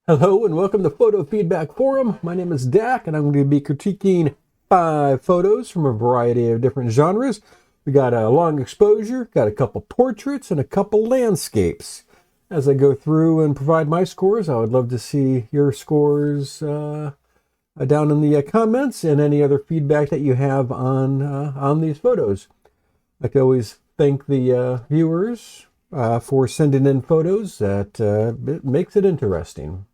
Hello and welcome to Photo Feedback Forum. My name is Dak and I'm going to be critiquing 5 photos from a variety of different genres. We got a long exposure, got a couple portraits, and a couple landscapes. As I go through and provide my scores, I would love to see your scores down in the comments and any other feedback that you have on these photos. I can always thank the viewers for sending in photos. It makes it interesting.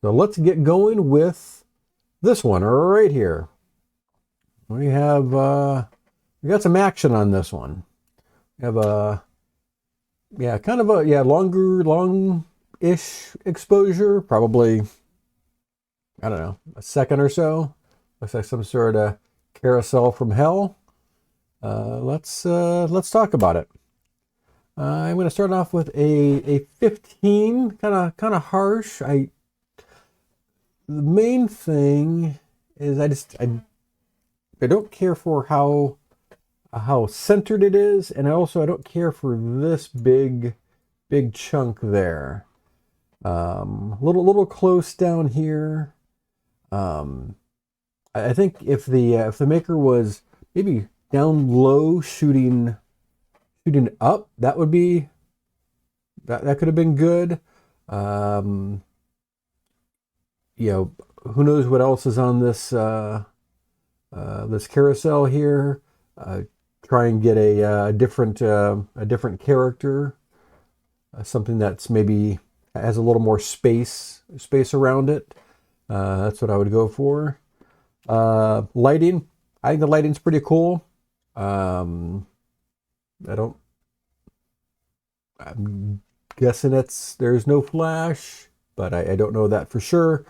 So let's get going with this one right here. We got some action on this one. We have kind of a long-ish exposure, probably, I don't know, a second or so. Looks like some sort of carousel from hell. Let's talk about it. I'm going to start off with a 15, kind of harsh. The main thing is I don't care for how centered it is, and I don't care for this big chunk there. Little close down here. I think if the maker was maybe down low shooting up, that would be that could have been good. Who knows what else is on this this carousel here. Try and get a different character, something that's maybe has a little more space around it. That's what I would go for. Lighting, I think the lighting's pretty cool. I'm guessing there's no flash, but I don't know that for sure.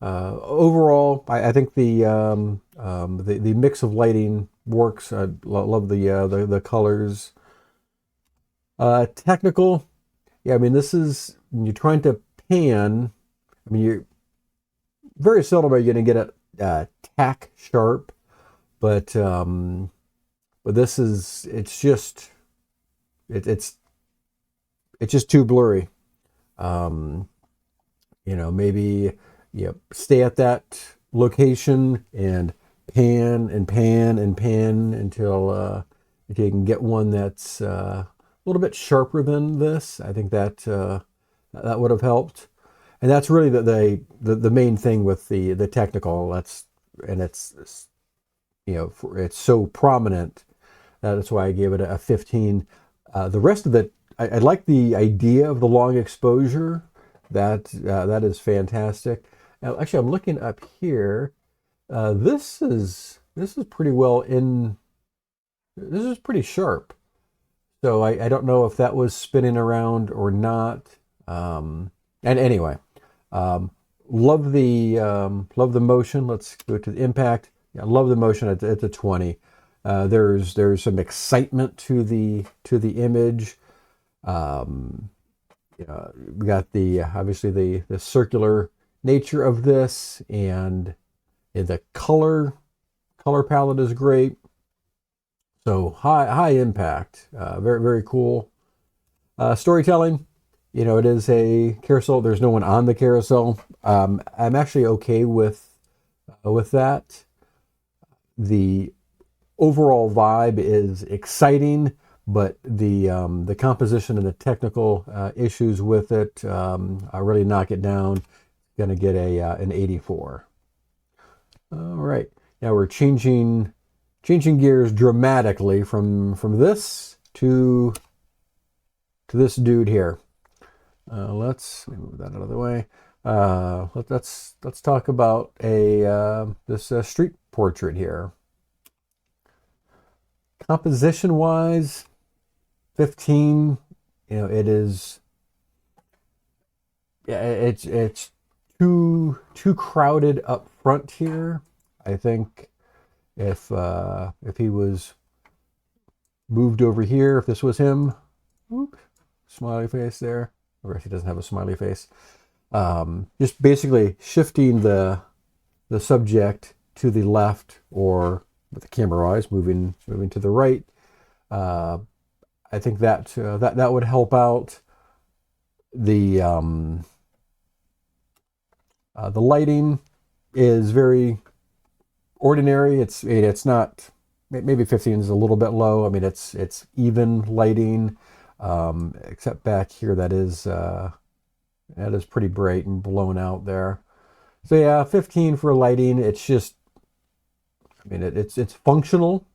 Overall, I think the mix of lighting works. I love the colors. Technical, yeah. I mean, this is when you're trying to pan. I mean, you're very seldom are you going to get it tack sharp, but this is it's just too blurry. Maybe stay at that location and pan until if you can get one that's a little bit sharper than this. I think that that would have helped. And that's really the main thing with the technical. It's it's so prominent. That's why I gave it a 15. The rest of it, I like the idea of the long exposure. That is fantastic. Now, actually, I'm looking up here. This is pretty well in. This is pretty sharp. So I don't know if that was spinning around or not. And anyway, love the motion. Let's go to the impact. Yeah, love the motion. It's a 20. There's some excitement to the image. We got obviously the circular nature of this, and the color palette is great. So high impact, very cool. Storytelling, it is a carousel. There's no one on the carousel. I'm actually okay with that. The overall vibe is exciting, but the composition and the technical issues with it really knock it down. Going to get an 84. All right, now we're changing gears dramatically from this to this dude here. Let me move that out of the way. Let's talk about this street portrait here. Composition wise, 15. It is. Yeah, it's too crowded up front here. I think if he was moved over here, if this was him, whoop, smiley face there. Or if he doesn't have a smiley face, just basically shifting the subject to the left, or with the camera eyes moving to the right. I think that would help out. The The lighting is very ordinary. It's not, maybe 15 is a little bit low. I mean, it's even lighting, except back here that is pretty bright and blown out there. So yeah, 15 for lighting. It's just, I mean, it's functional,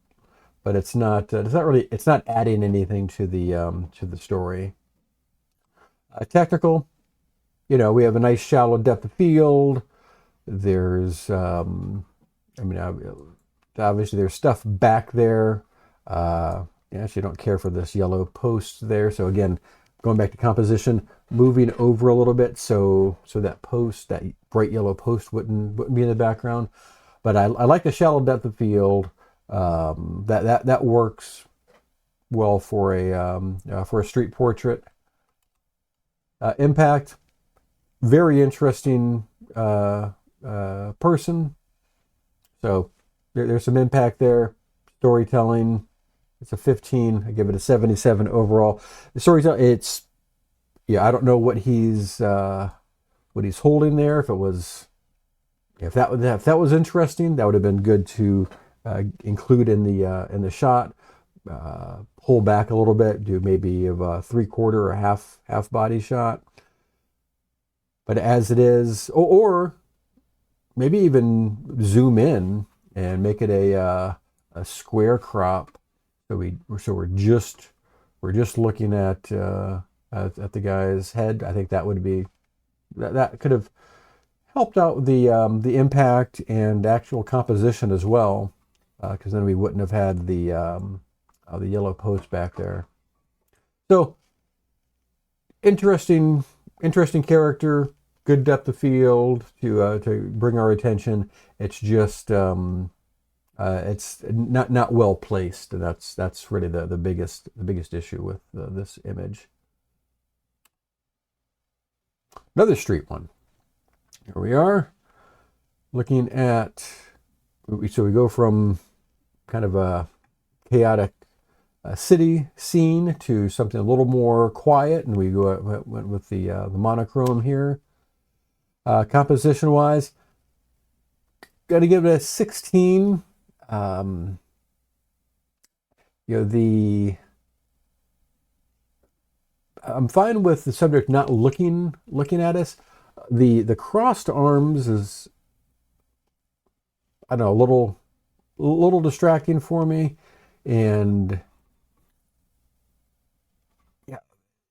but it's not really, it's not adding anything to the story. Technical, we have a nice shallow depth of field. There's, I mean, obviously there's stuff back there. I actually don't care for this yellow post there. So again, going back to composition, moving over a little bit so that post, that bright yellow post wouldn't be in the background. But I like the shallow depth of field. That works well for a street portrait. Impact, very interesting person. So there's some impact there. Storytelling, it's a 15. I give it a 77 overall. The storytelling, I don't know what he's holding there. If that was interesting, that would have been good to include in the shot. Pull back a little bit, do maybe of a 3/4 or half body shot. But as it is, or maybe even zoom in and make it a square crop. So we're just looking at the guy's head. I think that would be that could have helped out the impact and actual composition as well, because then we wouldn't have had the yellow post back there. So interesting character, good depth of field to bring our attention. It's just it's not well placed, and that's really the biggest issue with this image. Another street one. Here we are looking at. So we go from kind of a chaotic city scene to something a little more quiet, and we went with the monochrome here. Composition wise, got to give it a 16. I'm fine with the subject not looking at us. The crossed arms is, I don't know, a little distracting for me, and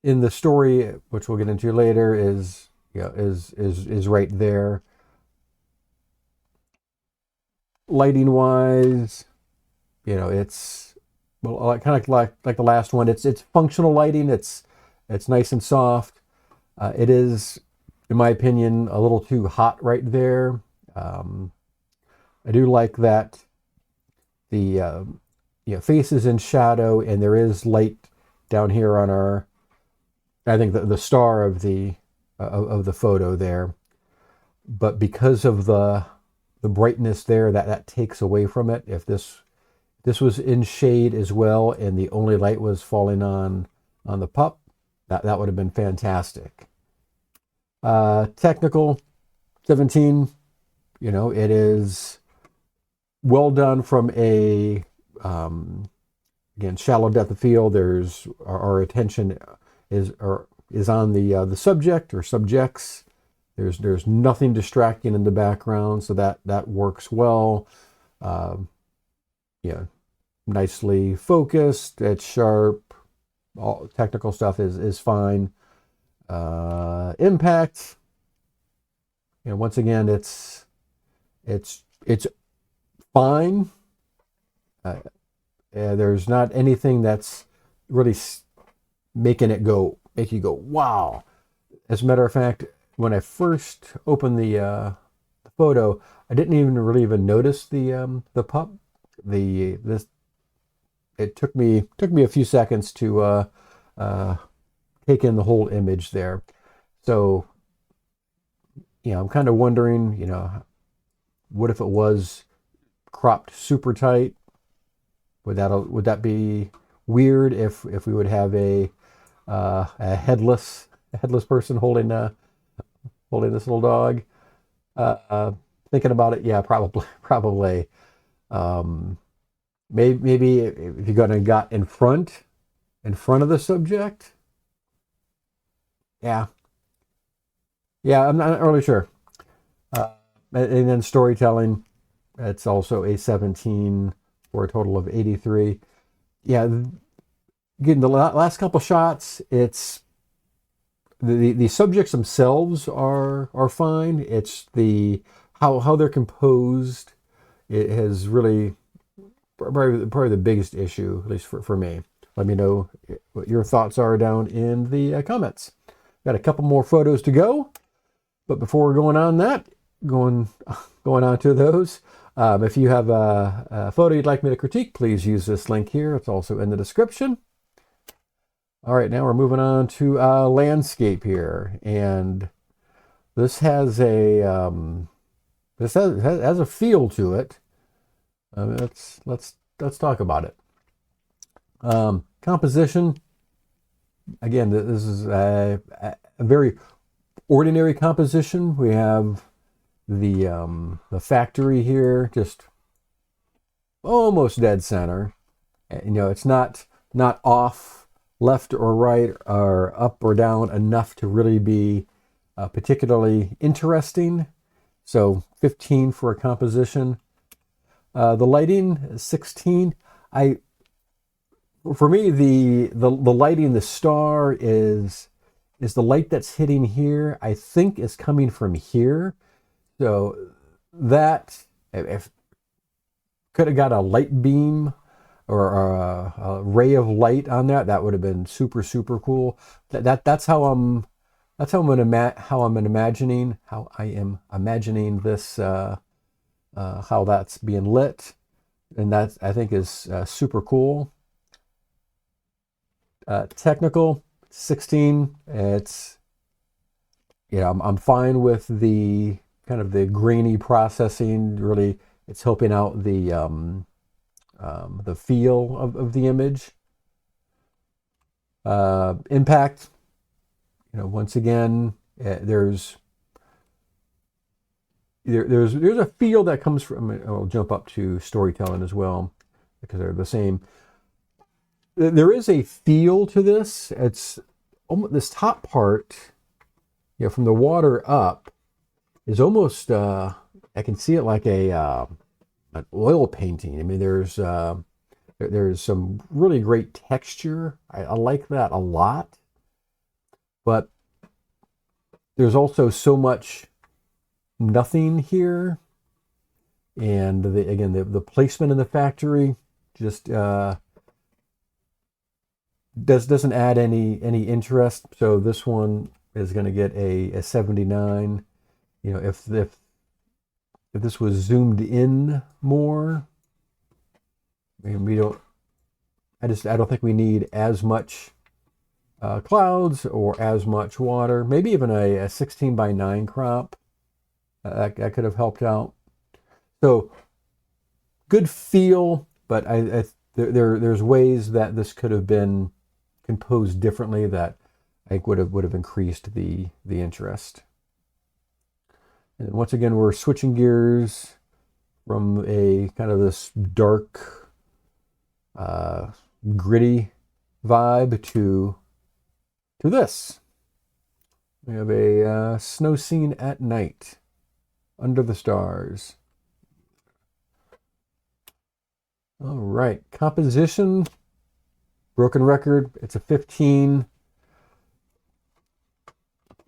in the story, which we'll get into later, is right there. Lighting wise, it's kind of like the last one. It's functional lighting. It's nice and soft. It is, in my opinion, a little too hot right there. I do like that the face is in shadow, and there is light down here on our, I think, the star of the photo there. But because of the brightness there, that takes away from it. If this was in shade as well, and the only light was falling on the pup, that would have been fantastic. Technical, 17. It is well done from a again, shallow depth of field. There's our attention is on the subject or subjects. There's nothing distracting in the background, so that works well. Nicely focused. It's sharp. All technical stuff is fine. Impact. Once again, it's fine. There's not anything that's really making you go wow. As a matter of fact, when I first opened the photo, I didn't even notice the pup. It took me a few seconds to take in the whole image there. So I'm kind of wondering, what if it was cropped super tight? Would that be weird if we would have a headless person holding this little dog? Thinking about it, yeah, probably. Um, maybe if you're gonna got in front of the subject, yeah, yeah, I'm not really sure. Uh, and then storytelling, it's also a 17 for a total of 83. Yeah, again, the last couple shots, it's the subjects themselves are fine. It's the how they're composed. It has really probably the biggest issue, at least for me. Let me know what your thoughts are down in the comments. Got a couple more photos to go, but before we're going going on to those, if you have a photo you'd like me to critique, please use this link here. It's also in the description. All right, now we're moving on to landscape here, and this has a has a feel to it. Let's talk about it. Composition. Again, this is a very ordinary composition. We have the factory here, just almost dead center. You know, it's not off left or right or up or down enough to really be particularly interesting. So 15 for a composition. The lighting, 16. For me, the lighting, the star is the light that's hitting here. I think is coming from here. So that if could have got a light beam or a ray of light on that, that would have been super cool. That's how I'm imagining this how that's being lit, and that I think is super cool. Technical 16. It's, you know, I'm fine with the kind of the grainy processing. Really, it's helping out the feel of the image. Impact. You know, once again, there's a feel that comes from. I'll jump up to storytelling as well because they're the same. There is a feel to this. It's almost this top part, you know, from the water up is almost. I can see it like an oil painting. I mean, there's some really great texture. I like that a lot, but there's also so much nothing here, and the placement in the factory just doesn't add any interest. So this one is going to get a 79. You know, if this was zoomed in more, I mean, I don't think we need as much clouds or as much water. Maybe even a 16:9 crop that could have helped out. So good feel, but there's ways that this could have been composed differently that I think would have increased the interest. And once again, we're switching gears from a kind of this dark, gritty vibe to this. We have a snow scene at night under the stars. All right, composition. Broken record, it's a 15.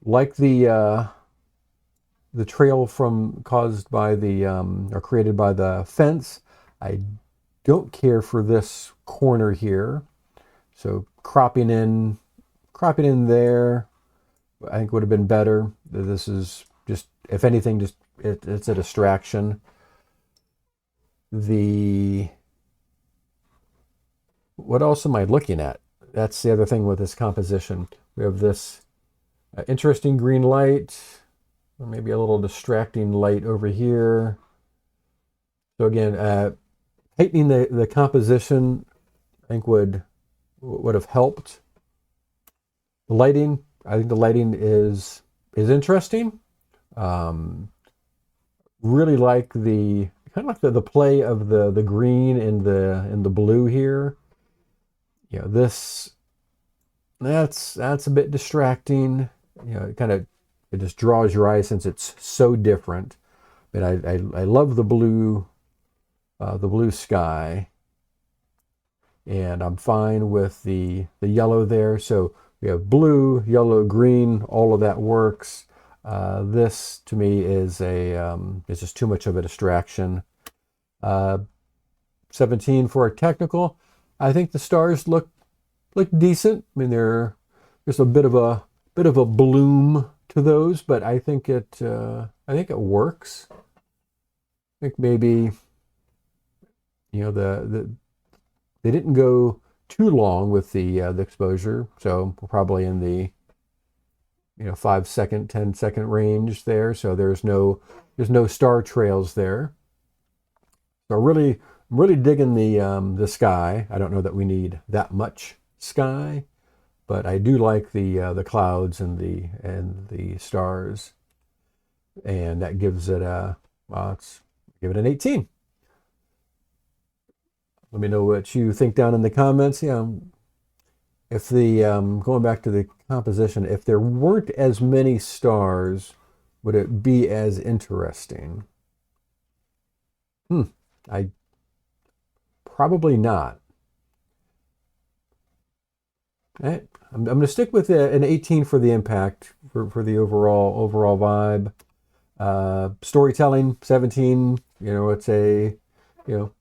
Like the trail caused by or created by the fence, I don't care for this corner here. So cropping in there, I think would have been better. This is just, if anything, just it's a distraction. What else am I looking at? That's the other thing with this composition. We have this interesting green light, or maybe a little distracting light over here. So again, tightening the composition, I think would have helped. I think the lighting is interesting. Really like the kind of like the play of the green and the blue here. You know, this that's a bit distracting. You know, it just draws your eye since it's so different. But I love the blue sky, and I'm fine with the yellow there. So we have blue, yellow, green, all of that works. This to me is just too much of a distraction. Uh, 17 for a technical. I think the stars look decent. I mean, there's a bit of a bloom to those, but I think it works. I think maybe the they didn't go too long with the exposure, so we're probably in the 5 second, 10 second range there. So there's no star trails there. So I'm really digging the sky. I don't know that we need that much sky, but I do like the clouds and the stars, and that gives it a let's give it an 18. Let me know what you think down in the comments. Yeah, if the going back to the composition, if there weren't as many stars, would it be as interesting? I probably not. I'm going to stick with an 18 for the impact for the overall vibe. Storytelling 17. It's you know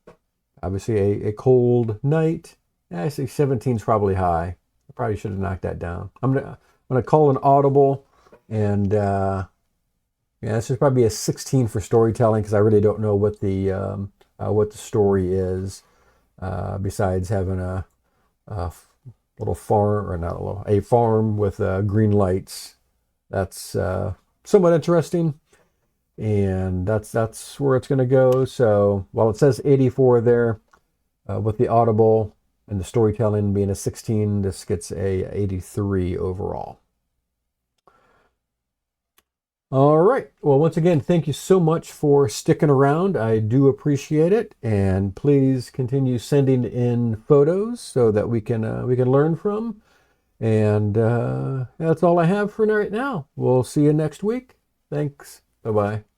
obviously a cold night. Yeah, I say 17 is probably high. I probably should have knocked that down. I'm gonna call an audible, and yeah, this is probably a 16 for storytelling because I really don't know what the story is, besides having a little farm, or not a little, a farm with green lights. That's somewhat interesting, and that's where it's going to go. So while it says 84 there, with the audible and the storytelling being a 16, this gets a 83 overall. All right. Well, once again, thank you so much for sticking around. I do appreciate it, and please continue sending in photos so that we can learn from. And that's all I have for right now. We'll see you next week. Thanks. Bye bye.